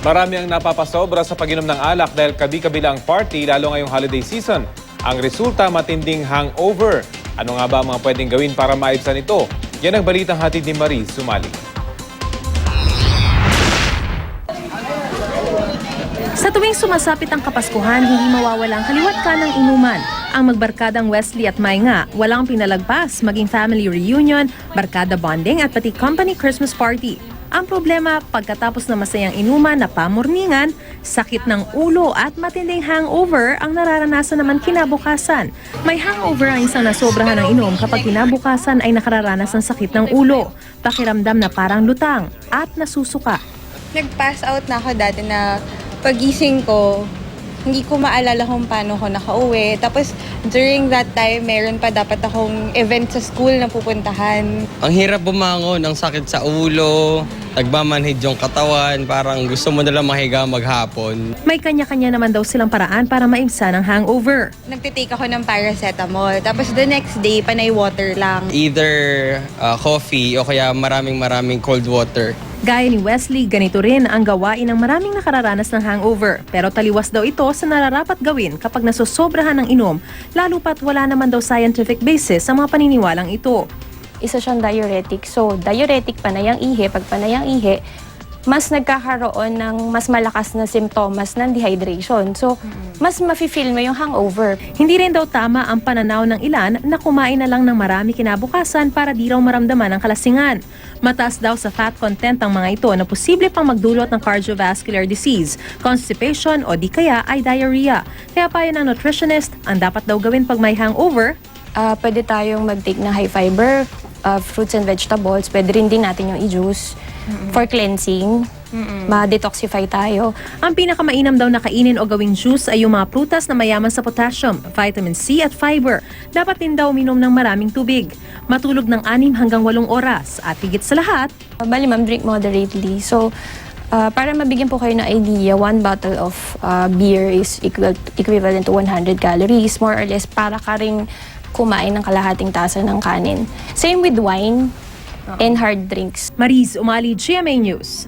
Marami ang napapasobra sa pag-inom ng alak dahil kabi-kabila ang party lalo ngayong holiday season. Ang resulta, matinding hangover. Ano nga ba ang mga pwedeng gawin para maibsan ito? Yan ang balitang hatid ni Marie Sumali. Sa tuwing sumasapit ang Kapaskuhan, hindi mawawala ang kaliwat ka ng inuman. Ang magbarkadang Wesley at Mai nga, walang pinalagpas, maging family reunion, barkada bonding at pati company Christmas party. Ang problema, pagkatapos na masayang inuman na pamorningan, sakit ng ulo at matinding hangover ang nararanasan naman kinabukasan. May hangover ang isang nasobrahan ng inom kapag kinabukasan ay nakararanas ng sakit ng ulo, pakiramdam na parang lutang at nasusuka. Nag-pass out na ako dati na pagising ko, hindi ko maalala kung paano ko nakauwi. Tapos during that time, meron pa dapat akong event sa school na pupuntahan. Ang hirap bumangon, ang sakit sa ulo, nagmamanhid yung katawan, parang gusto mo nalang mahiga maghapon. May kanya-kanya naman daw silang paraan para maibsan ang hangover. Nagtitake ako ng paracetamol. Tapos the next day, panay water lang. Either coffee o kaya maraming cold water. Gaya ni Wesley, ganito rin ang gawain ng maraming nakararanas ng hangover. Pero taliwas daw ito sa nararapat gawin kapag nasosobrahan ng inom, lalo pat wala naman daw scientific basis sa mga paniniwalang ito. Isa siyang diuretic. So, diuretic, panayang ihi. Pag panayang ihi, mas nagkakaroon ng mas malakas na simptomas ng dehydration. So, mas mafe-feel mo yung hangover. Hindi rin daw tama ang pananaw ng ilan na kumain na lang ng marami kinabukasan para di raw maramdaman ang kalasingan. Mataas daw sa fat content ang mga ito na posible pang magdulot ng cardiovascular disease, constipation o di kaya ay diarrhea. Kaya payo ng nutritionist, ang dapat daw gawin pag may hangover, Pwede tayong mag-take ng high fiber, fruits and vegetables. Pwede rin din natin yung i-juice for cleansing. Ma-detoxify tayo. ang pinakamainam daw na kainin o gawing juice ay yung mga prutas na mayaman sa potassium, vitamin C at fiber. Dapat din daw uminom ng maraming tubig. Matulog ng 6 hanggang 8 oras. At higit sa lahat, Bali ma'am, drink moderately. So, para mabigyan po kayo ng idea, 1 bottle of beer is equivalent to 100 calories, more or less, para ka ring kumain ng kalahating tasa ng kanin. Same with wine and hard drinks. Mariz Umali, GMA News.